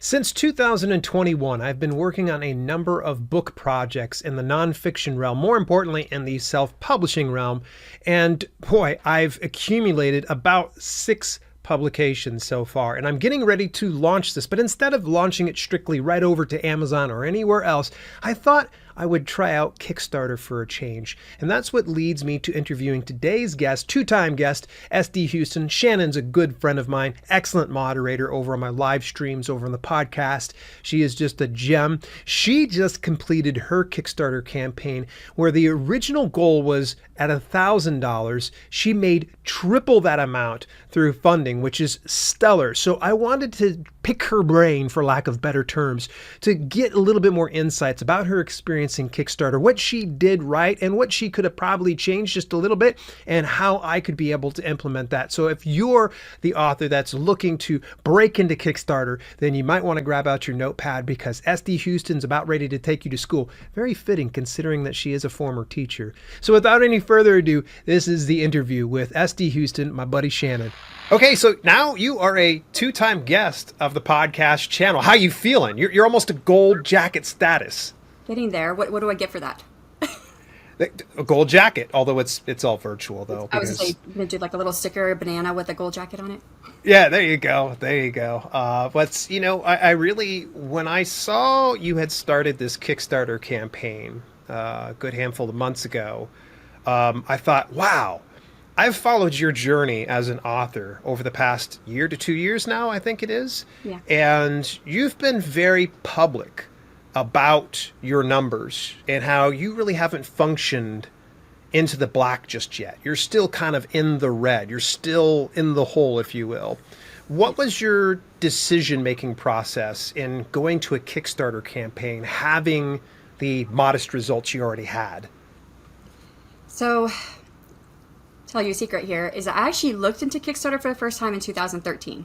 Since 2021, I've been working on a number of book projects in the nonfiction realm, more importantly, in the self-publishing realm. And boy, I've accumulated about 6 publications so far, and I'm getting ready to launch this. But instead of launching it strictly right over to Amazon or anywhere else, I thought I would try out Kickstarter for a change. And that's what leads me to interviewing today's guest, two-time guest, SD Huston. Shannon's a good friend of mine, excellent moderator over on my live streams over on the podcast. She is just a gem. She just completed her Kickstarter campaign where the original goal was at $1,000. She made triple that amount through funding, which is stellar. So I wanted to pick her brain, for lack of better terms, to get a little bit more insights about her experience in Kickstarter, what she did right and what she could have probably changed just a little bit, and how I could be able to implement that. So if you're the author that's looking to break into Kickstarter, then you might want to grab out your notepad because SD Huston's about ready to take you to school. Very fitting considering that she is a former teacher. So without any further ado, this is the interview with SD Huston, my buddy Shannon. Okay, so now you are a two-time guest of the podcast channel. How you feeling? You're almost a gold jacket status. Getting there. What do I get for that? A gold jacket, although it's all virtual though. I was gonna do like a little sticker, banana with a gold jacket on it. Yeah, there you go. There you go. But I really, when I saw you had started this Kickstarter campaign a good handful of months ago, I thought, wow. I've followed your journey as an author over the past year to 2 years now, I think it is. Yeah. And you've been very public about your numbers and how you really haven't functioned into the black just yet. You're still kind of in the red. You're still in the hole, if you will. What was your decision-making process in going to a Kickstarter campaign, having the modest results you already had? So, tell you a secret here is I actually looked into Kickstarter for the first time in 2013.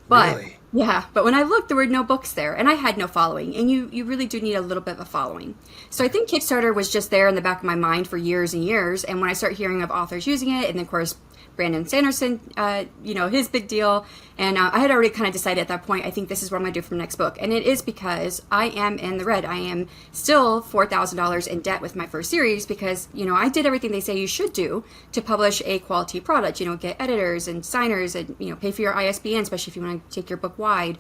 But Really? yeah, but when I looked, there were no books there, and I had no following, and you really do need a little bit of a following. So I think Kickstarter was just there in the back of my mind for years and years, and when I started hearing of authors using it, and then of course Brandon Sanderson, his big deal, and I had already kind of decided at that point, I think this is what I'm going to do for the next book, and it is because I am in the red. I am still $4,000 in debt with my first series because, I did everything they say you should do to publish a quality product, get editors and signers and, pay for your ISBN, especially if you want to take your book wide,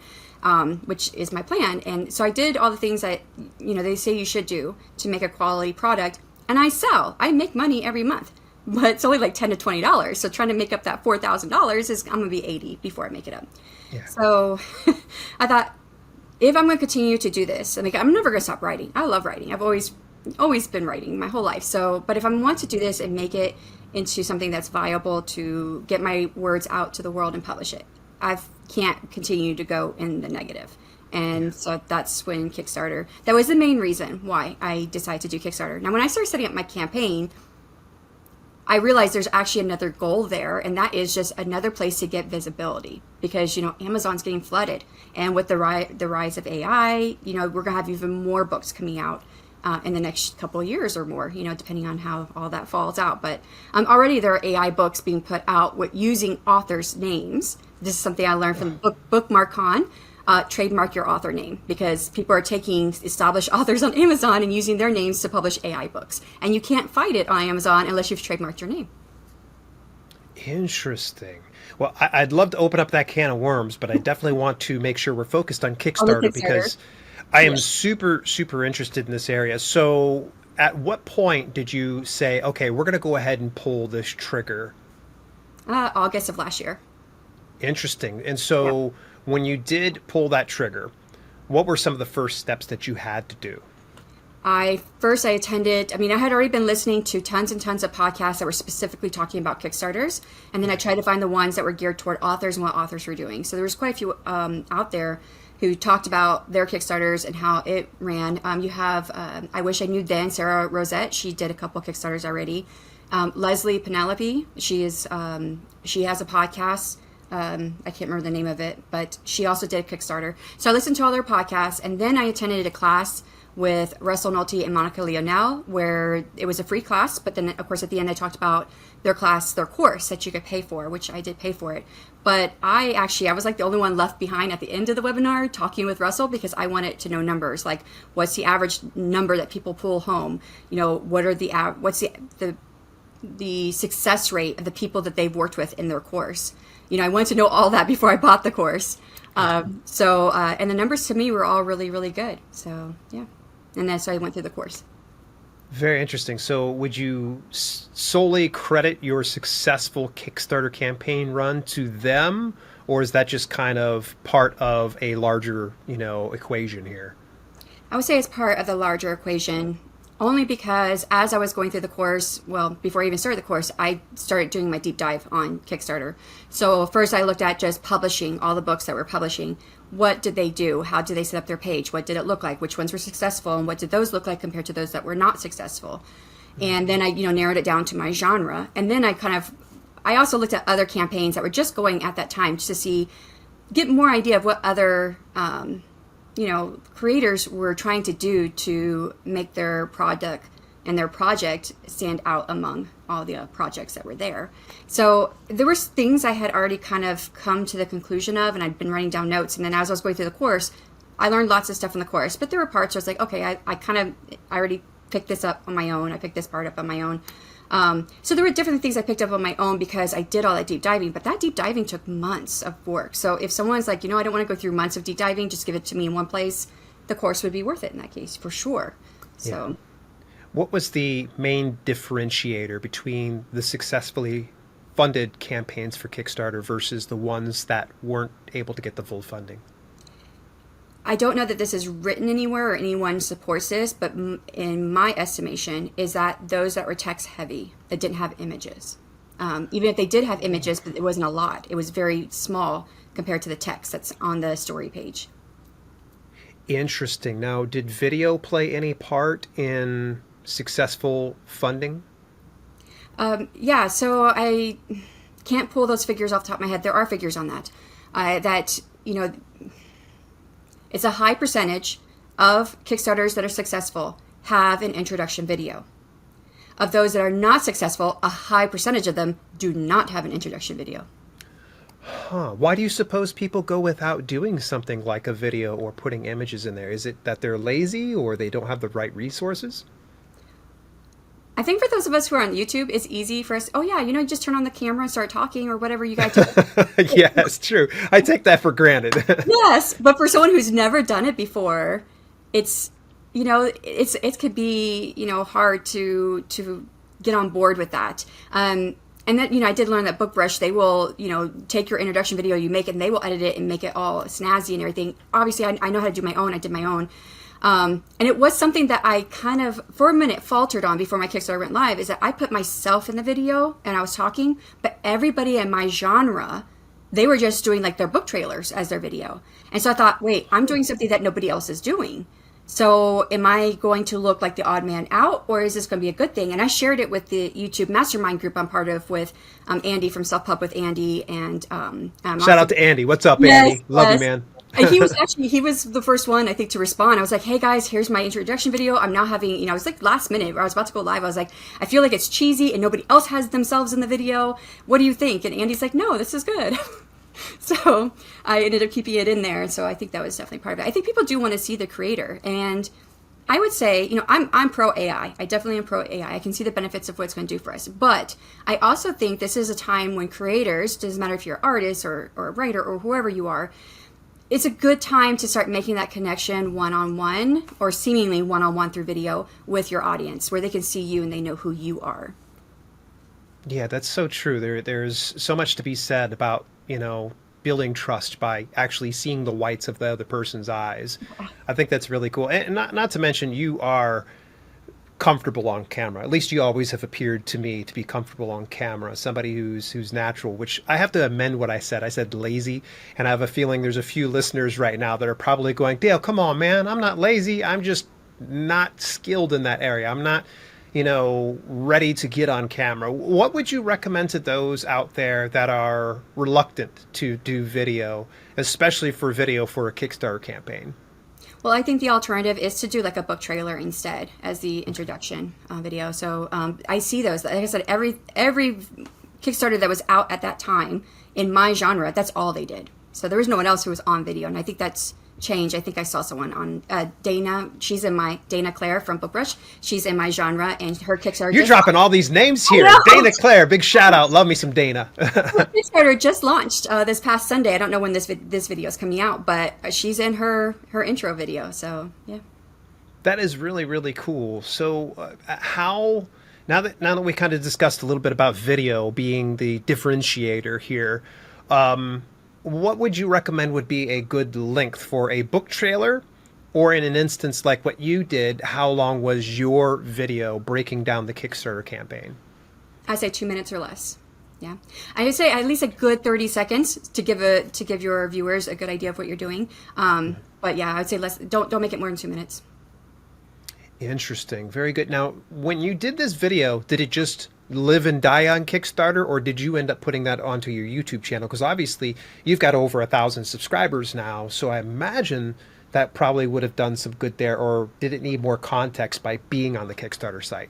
which is my plan. And so I did all the things that, they say you should do to make a quality product, and I make money every month. But it's only like $10 to $20. So trying to make up that $4,000 is I'm gonna be $80 before I make it up. Yeah. So I thought, if I'm gonna continue to do this, I'm never gonna stop writing. I love writing. I've always been writing my whole life. So, but if I want to do this and make it into something that's viable to get my words out to the world and publish it, I can't continue to go in the negative. And so that's when Kickstarter. That was the main reason why I decided to do Kickstarter. Now, when I started setting up my campaign, I realized there's actually another goal there, and that is just another place to get visibility because, Amazon's getting flooded. And with the rise of AI, we're going to have even more books coming out in the next couple of years or more, depending on how all that falls out. But already there are AI books being put out using authors' names. This is something I learned from BookmarkCon. Trademark your author name because people are taking established authors on Amazon and using their names to publish AI books. And you can't fight it on Amazon unless you've trademarked your name. Interesting. Well, I'd love to open up that can of worms, but I definitely want to make sure we're focused on Kickstarter because I am super, super interested in this area. So at what point did you say, okay, we're going to go ahead and pull this trigger? August of last year. Interesting. And so when you did pull that trigger, what were some of the first steps that you had to do? I attended, I had already been listening to tons and tons of podcasts that were specifically talking about Kickstarters. And then I tried to find the ones that were geared toward authors and what authors were doing. So there was quite a few out there who talked about their Kickstarters and how it ran. You have, I Wish I Knew Then, Sarah Rosette. She did a couple of Kickstarters already. Leslie Penelope, she has a podcast. I can't remember the name of it, but she also did a Kickstarter. So I listened to all their podcasts, and then I attended a class with Russell Nolte and Monica Leonel, where it was a free class, but then of course at the end they talked about their course that you could pay for, which I did pay for it. But I was like the only one left behind at the end of the webinar talking with Russell, because I wanted to know numbers, like what's the average number that people pull home? What's the success rate of the people that they've worked with in their course? I wanted to know all that before I bought the course. And the numbers to me were all really, really good. So yeah. And then so I went through the course. Very interesting. So would you solely credit your successful Kickstarter campaign run to them, or is that just kind of part of a larger, equation here? I would say it's part of the larger equation, only because as I was going through the course, well, before I even started the course, I started doing my deep dive on Kickstarter. So first I looked at just publishing, all the books that were publishing. What did they do? How did they set up their page? What did it look like? Which ones were successful? And what did those look like compared to those that were not successful? And then I, narrowed it down to my genre. And then I also looked at other campaigns that were just going at that time, just to get more idea of what other, creators were trying to do to make their product and their project stand out among all the projects that were there. So there were things I had already kind of come to the conclusion of, and I'd been writing down notes. And then as I was going through the course, I learned lots of stuff in the course, but there were parts where I was like, okay, I already picked this up on my own. I picked this part up on my own. So there were different things I picked up on my own because I did all that deep diving, but that deep diving took months of work. So if someone's like, I don't want to go through months of deep diving, just give it to me in one place, the course would be worth it in that case, for sure. So. Yeah. What was the main differentiator between the successfully funded campaigns for Kickstarter versus the ones that weren't able to get the full funding? I don't know that this is written anywhere or anyone supports this, but in my estimation is that those that were text heavy, that didn't have images. Even if they did have images, but it wasn't a lot. It was very small compared to the text that's on the story page. Interesting. Now, did video play any part in successful funding? Yeah, so I can't pull those figures off the top of my head. There are figures on that. It's a high percentage of Kickstarters that are successful have an introduction video. Of those that are not successful, a high percentage of them do not have an introduction video. Why do you suppose people go without doing something like a video or putting images in there? Is it that they're lazy or they don't have the right resources? I think for those of us who are on YouTube, it's easy for us. Oh yeah, just turn on the camera and start talking or whatever you guys do. Yeah, it's true. I take that for granted. Yes, but for someone who's never done it before, it could be hard to get on board with that. And then I did learn that BookBrush, they will take your introduction video, you make it, and they will edit it and make it all snazzy and everything. Obviously, I know how to do my own. I did my own. And it was something that I kind of, for a minute, faltered on before my Kickstarter went live, is that I put myself in the video and I was talking, but everybody in my genre, they were just doing like their book trailers as their video. And so I thought, wait, I'm doing something that nobody else is doing. So am I going to look like the odd man out, or is this going to be a good thing? And I shared it with the YouTube mastermind group I'm part of with Andy from Self Pub with Andy. And shout out to Andy. What's up, yes, Andy? Love you, man. he was the first one, I think, to respond. I was like, hey guys, here's my introduction video. I'm now having, it was like last minute where I was about to go live. I was like, I feel like it's cheesy and nobody else has themselves in the video. What do you think? And Andy's like, no, this is good. So I ended up keeping it in there. So I think that was definitely part of it. I think people do want to see the creator. And I would say, I'm pro AI. I definitely am pro AI. I can see the benefits of what it's going to do for us. But I also think this is a time when creators, doesn't matter if you're an artist or a writer or whoever you are, it's a good time to start making that connection one-on-one or seemingly one-on-one through video with your audience, where they can see you and they know who you are. Yeah, that's so true. There's so much to be said about, building trust by actually seeing the whites of the other person's eyes. I think that's really cool. And not to mention, you are comfortable on camera. At least you always have appeared to me to be comfortable on camera. Somebody who's natural, which I have to amend what I said. I said lazy, and I have a feeling there's a few listeners right now that are probably going, Dale, come on, man. I'm not lazy. I'm just not skilled in that area. I'm not, ready to get on camera. What would you recommend to those out there that are reluctant to do video, especially for video for a Kickstarter campaign? Well, I think the alternative is to do like a book trailer instead as the introduction video. So I see those. Like I said, every Kickstarter that was out at that time in my genre, that's all they did. So there was no one else who was on video, and I think that's changed. I think I saw someone on Dana. She's in my Dana Claire from Bookbrush. She's in my genre, and her Kickstarter. You're dropping all these names here. Dana Claire, big shout out. Love me some Dana. Her Kickstarter just launched this past Sunday. I don't know when this video is coming out, but she's in her intro video. So yeah, that is really, really cool. So how now that we kind of discussed a little bit about video being the differentiator here. What would you recommend would be a good length for a book trailer, or in an instance like what you did, how long was your video breaking down the Kickstarter campaign? I'd say 2 minutes or less. Yeah, I would say at least a good 30 seconds to give your viewers a good idea of what you're doing. But yeah, I'd say less. Don't make it more than 2 minutes. Interesting. Very good. Now, when you did this video, did it just live and die on Kickstarter, or did you end up putting that onto your YouTube channel? Because obviously you've got over 1,000 subscribers now, so I imagine that probably would have done some good there. Or did it need more context by being on the Kickstarter site?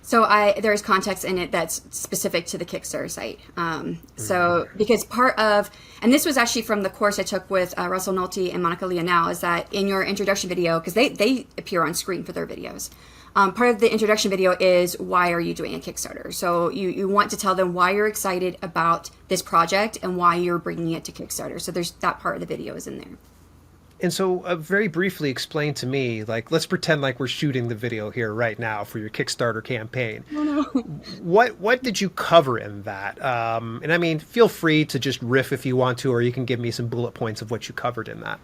So there's context in it that's specific to the Kickstarter site. So because part of, and this was actually from the course I took with Russell Nolte and Monica Leonel, is that in your introduction video, because they appear on screen for their videos, part of the introduction video is why are you doing a Kickstarter? So you want to tell them why you're excited about this project and why you're bringing it to Kickstarter. So there's that part of the video is in there. And so very briefly explain to me, like, let's pretend like we're shooting the video here right now for your Kickstarter campaign. Oh, no. What did you cover in that? And I mean, feel free to just riff if you want to, or you can give me some bullet points of what you covered in that.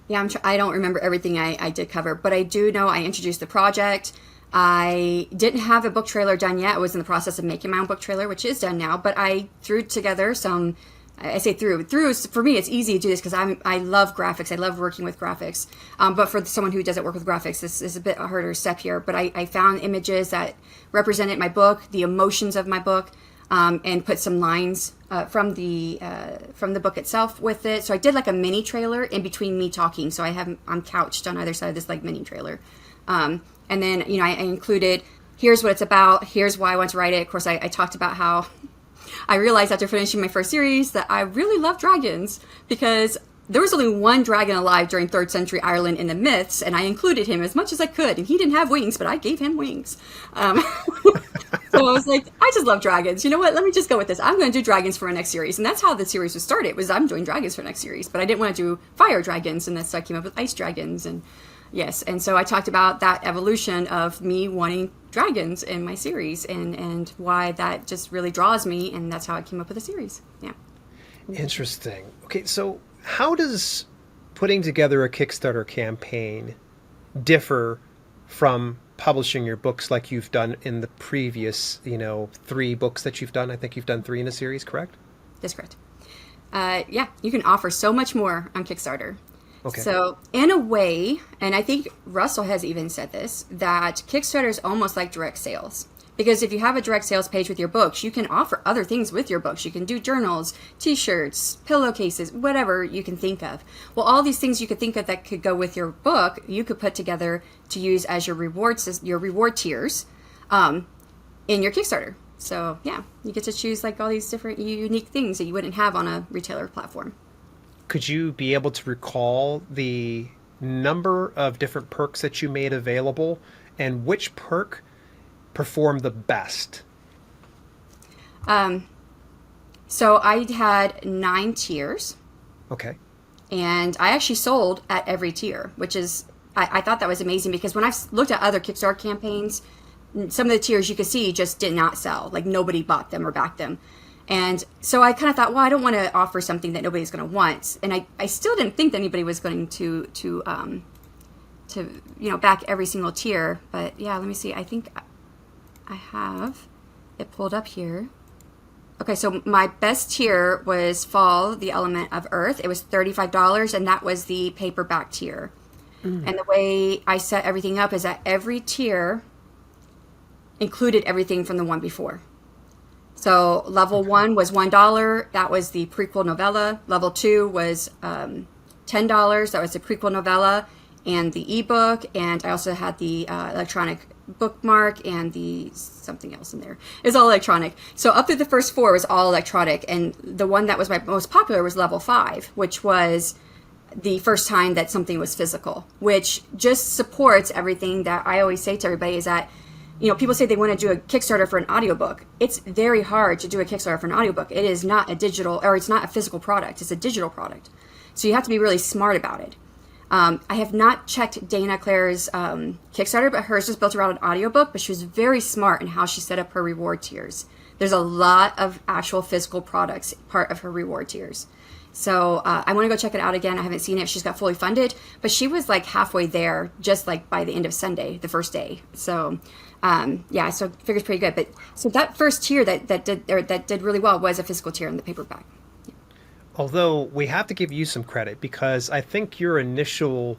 Yeah, I don't remember everything I did cover, but I do know I introduced the project. I didn't have a book trailer done yet. I was in the process of making my own book trailer, which is done now, but I threw together some, I say through for me, it's easy to do this because I love graphics. I love working with graphics. But for someone who doesn't work with graphics, this is a bit a harder step here. But I found images that represented my book, the emotions of my book, and put some lines from the book itself with it. So I did like a mini trailer in between me talking. So I'm couched on either side of this like mini trailer. And then, I included, here's what it's about. Here's why I want to write it. Of course, I talked about how I realized after finishing my first series that I really love dragons because there was only one dragon alive during 3rd century Ireland in the myths, and I included him as much as I could, and he didn't have wings, but I gave him wings. So I was like, I just love dragons. You know what? Let me just go with this. I'm going to do dragons for my next series, and that's how the series was started, was I'm doing dragons for next series, but I didn't want to do fire dragons, and that's so I came up with ice dragons, and yes, and so I talked about that evolution of me wanting dragons in my series and why that just really draws me, and that's how I came up with the series. Yeah. Interesting. Okay, so how does putting together a Kickstarter campaign differ from publishing your books like you've done in the previous, 3 books that you've done? I think you've done 3 in a series, correct? That's correct. Yeah, you can offer so much more on Kickstarter. Okay. So in a way, and I think Russell has even said this, that Kickstarter is almost like direct sales. Because if you have a direct sales page with your books, you can offer other things with your books. You can do journals, t-shirts, pillowcases, whatever you can think of. Well, all these things you could think of that could go with your book, you could put together to use as your reward tiers in your Kickstarter. So yeah, you get to choose like all these different unique things that you wouldn't have on a retailer platform. Could you be able to recall the number of different perks that you made available and which perk performed the best? So I had 9 tiers. Okay. And I actually sold at every tier, which is, I thought that was amazing because when I've looked at other Kickstarter campaigns, some of the tiers you could see just did not sell. Like nobody bought them or backed them. And so I kind of thought, well, I don't want to offer something that nobody's going to want. And I still didn't think that anybody was going to back every single tier. But yeah, let me see. I think I have it pulled up here. Okay, so my best tier was Fall, the Element of Earth. It was $35, and that was the paperback tier. And the way I set everything up is that every tier included everything from the one before. So level 1 was $1. That was the prequel novella. Level 2 was $10. That was the prequel novella and the ebook. And I also had the electronic bookmark and the something else in there. It's all electronic. So up through the first 4 was all electronic. And the one that was my most popular was level 5, which was the first time that something was physical, which just supports everything that I always say to everybody is that, you know, people say they want to do a Kickstarter for an audiobook. It's very hard to do a Kickstarter for an audiobook. It is not a digital, or it's not a physical product. It's a digital product. So you have to be really smart about it. I have not checked Dana Claire's Kickstarter, but hers was built around an audiobook, but she was very smart in how she set up her reward tiers. There's a lot of actual physical products part of her reward tiers. So I want to go check it out again. I haven't seen it. She's got fully funded, but she was like halfway there just like by the end of Sunday, the first day. So yeah, so figure's pretty good. But so that first tier that did really well was a physical tier in the paperback. Yeah. Although we have to give you some credit because I think your initial,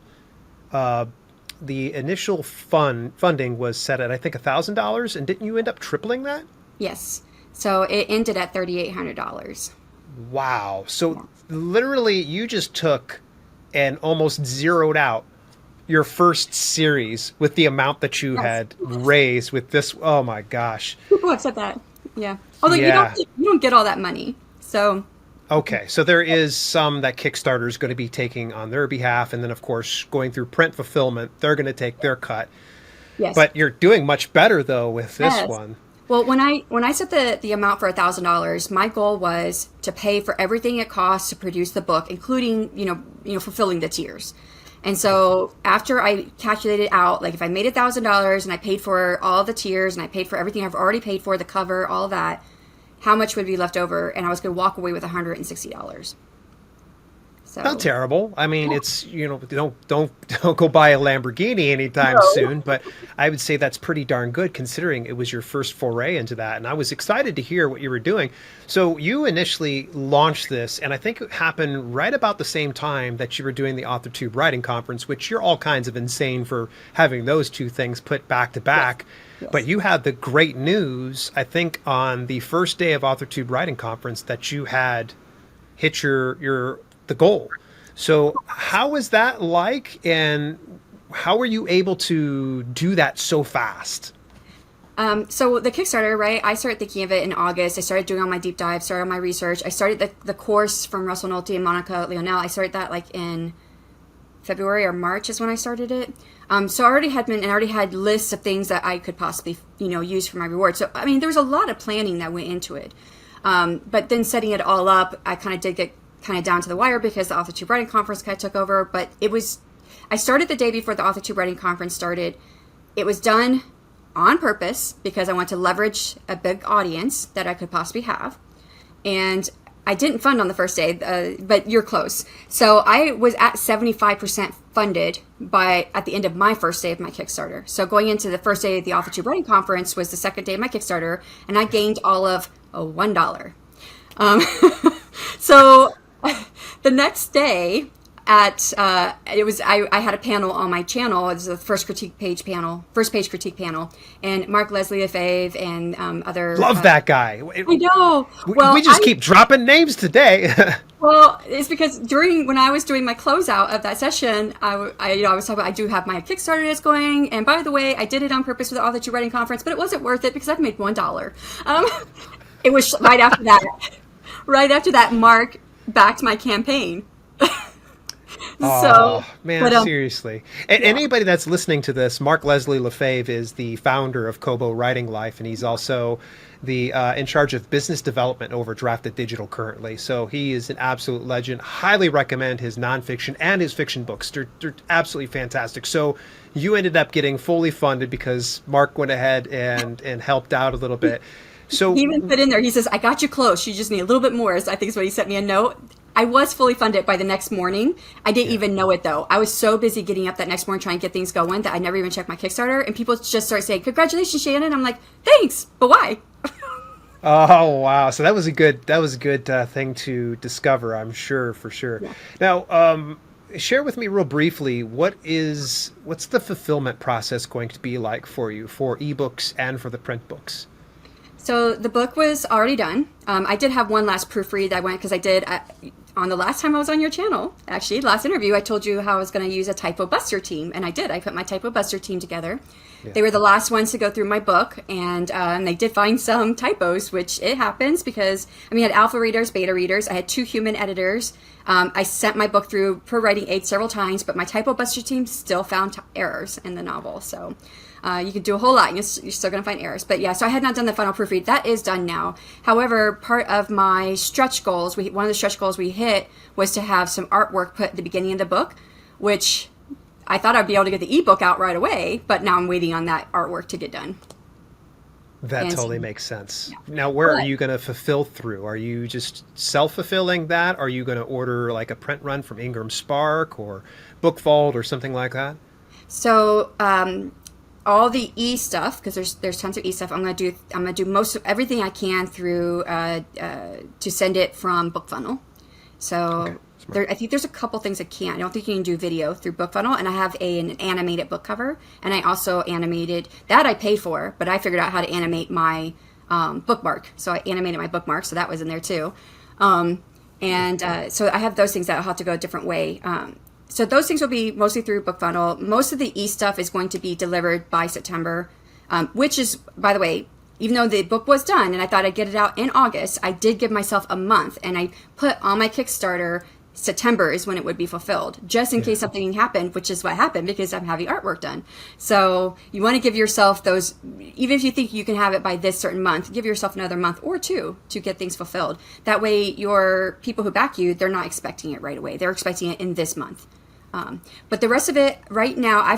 the initial funding was set at I think $1,000, and didn't you end up tripling that? Yes. So it ended at $3,800. Wow. So literally you just took and almost zeroed out your first series with the amount that you had raised with this. Oh my gosh. People have said that. Yeah. Although you don't get all that money. So. Okay. So there is some that Kickstarter is going to be taking on their behalf. And then of course, going through print fulfillment, they're going to take their cut. Yes. But you're doing much better though with this one. Well, when I set the amount for $1,000, my goal was to pay for everything it costs to produce the book, including you know fulfilling the tiers. And so after I calculated out, like if I made $1,000 and I paid for all the tiers and I paid for everything I've already paid for, the cover, all of that, how much would be left over? And I was going to walk away with $160. So. Not terrible. I mean, it's, don't go buy a Lamborghini anytime soon, but I would say that's pretty darn good considering it was your first foray into that. And I was excited to hear what you were doing. So you initially launched this, and I think it happened right about the same time that you were doing the AuthorTube Writing Conference, which you're all kinds of insane for having those two things put back to back. Yes. But you had the great news, I think, on the first day of AuthorTube Writing Conference that you had hit the goal. So how was that like, and how were you able to do that so fast? So the Kickstarter, right? I started thinking of it in August. I started doing all my deep dive, started all my research. I started the course from Russell Nolte and Monica Leonel. I started that like in February or March is when I started it. So I already had lists of things that I could possibly, use for my reward. So, I mean, there was a lot of planning that went into it. But then setting it all up, I kind of did get kind of down to the wire because the AuthorTube Writing Conference kind of took over. But I started the day before the AuthorTube Writing Conference started. It was done on purpose because I want to leverage a big audience that I could possibly have. And I didn't fund on the first day, but you're close. So I was at 75% funded at the end of my first day of my Kickstarter. So going into the first day of the AuthorTube Writing Conference was the second day of my Kickstarter, and I gained all of $1. So the next day I had a panel on my channel. It was the first page critique panel, and Mark Leslie Lafave and other. Love that guy. I know. We just keep dropping names today. Well, it's because when I was doing my closeout of that session, I was talking about I do have my Kickstarter that's going, and by the way, I did it on purpose for the AuthorTube Writing Conference, but it wasn't worth it because I've made $1. It was right after that. Right after that, Mark backed my campaign. Seriously. And anybody that's listening to this, Mark Leslie Lafave is the founder of Kobo Writing Life, and he's also the in charge of business development over Drafted Digital currently. So he is an absolute legend. Highly recommend his nonfiction and his fiction books. They're absolutely fantastic. So you ended up getting fully funded because Mark went ahead and helped out a little bit. So he even put in there, he says, I got you close. You just need a little bit more. I think is what he sent me a note. I was fully funded by the next morning. I didn't even know it, though. I was so busy getting up that next morning trying to get things going that I never even checked my Kickstarter. And people just started saying, congratulations, Shannon. I'm like, thanks, but why? Oh, wow. So that was a good thing to discover, I'm sure, for sure. Yeah. Now, share with me real briefly what's the fulfillment process going to be like for you for ebooks and for the print books? So the book was already done. I did have one last proofread that I went because on the last time I was on your channel, actually, last interview, I told you how I was going to use a typo buster team, and I did. I put my typo buster team together. Yeah. They were the last ones to go through my book, and they did find some typos, which it happens because, I had alpha readers, beta readers. I had 2 human editors. I sent my book through per writing aid several times, but my typo buster team still found errors in the novel. So you could do a whole lot, and you're still going to find errors. But yeah, so I had not done the final proofread. That is done now. However, part of my stretch goals, one of the stretch goals we hit was to have some artwork put at the beginning of the book, which I thought I'd be able to get the ebook out right away, but now I'm waiting on that artwork to get done. That totally makes sense. Yeah. Now, where are you going to fulfill through? Are you just self-fulfilling that? Are you going to order like a print run from Ingram Spark or Book Vault or something like that? So, all the e stuff, because there's tons of e stuff. I'm gonna do most of everything I can through to send it from BookFunnel. So I think there's a couple things I can't. I don't think you can do video through BookFunnel, and I have an animated book cover, and I also animated that I paid for, but I figured out how to animate my bookmark. So I animated my bookmark, so that was in there too. So I have those things that I'll have to go a different way. So those things will be mostly through BookFunnel. Most of the e-stuff is going to be delivered by September, which is, by the way, even though the book was done and I thought I'd get it out in August, I did give myself a month, and I put on my Kickstarter September is when it would be fulfilled, just in case something happened, which is what happened because I'm having artwork done. So you want to give yourself those, even if you think you can have it by this certain month, give yourself another month or 2 to get things fulfilled. That way your people who back you, they're not expecting it right away. They're expecting it in this month. But the rest of it right now, I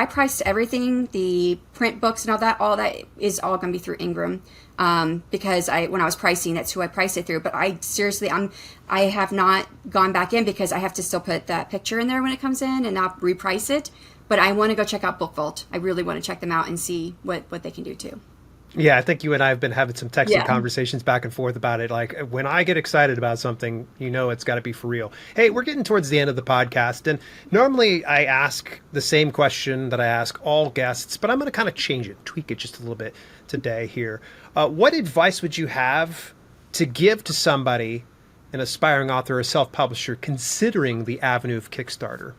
priced everything, the print books and all that is all going to be through Ingram. Because when I was pricing, that's who I priced it through. But I have not gone back in because I have to still put that picture in there when it comes in and not reprice it. But I want to go check out Book Vault. I really want to check them out and see what they can do too. Yeah, I think you and I have been having some texting conversations back and forth about it. Like when I get excited about something, it's got to be for real. Hey, we're getting towards the end of the podcast, and normally I ask the same question that I ask all guests, but I'm going to kind of change it, tweak it just a little bit today here. What advice would you have to give to somebody, an aspiring author or self-publisher, considering the avenue of Kickstarter?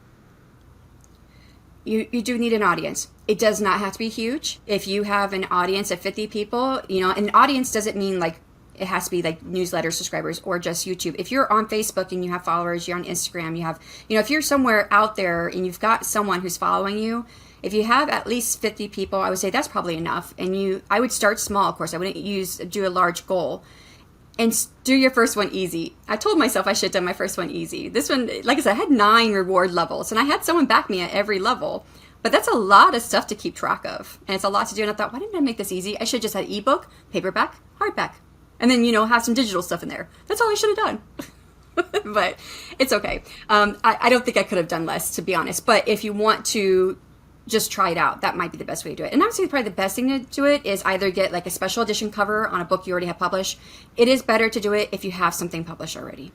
You do need an audience. It does not have to be huge. If you have an audience of 50 people, an audience doesn't mean like it has to be like newsletter subscribers or just YouTube. If you're on Facebook and you have followers, you're on Instagram, you have, if you're somewhere out there and you've got someone who's following you, if you have at least 50 people, I would say that's probably enough. And I would start small, of course. I wouldn't do a large goal. And do your first one easy. I told myself I should have done my first one easy. This one, like I said, I had 9 reward levels, and I had someone back me at every level. But that's a lot of stuff to keep track of, and it's a lot to do. And I thought, why didn't I make this easy? I should have just had ebook, paperback, hardback, and then have some digital stuff in there. That's all I should have done. But it's okay. I don't think I could have done less, to be honest. But if you want to just try it out, that might be the best way to do it. And I would say probably the best thing to do it is either get like a special edition cover on a book you already have published. It is better to do it if you have something published already.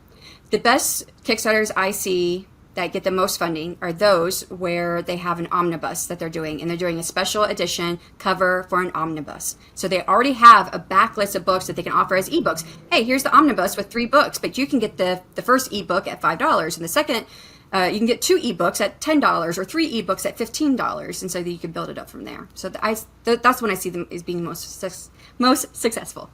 The best Kickstarters I see that get the most funding are those where they have an omnibus that they're doing, and they're doing a special edition cover for an omnibus. So they already have a backlist of books that they can offer as ebooks. Hey, here's the omnibus with 3 books, but you can get the first ebook at $5, and the second you can get 2 ebooks at $10 or 3 ebooks at $15, and so that you can build it up from there. So that's when I see them as being most successful.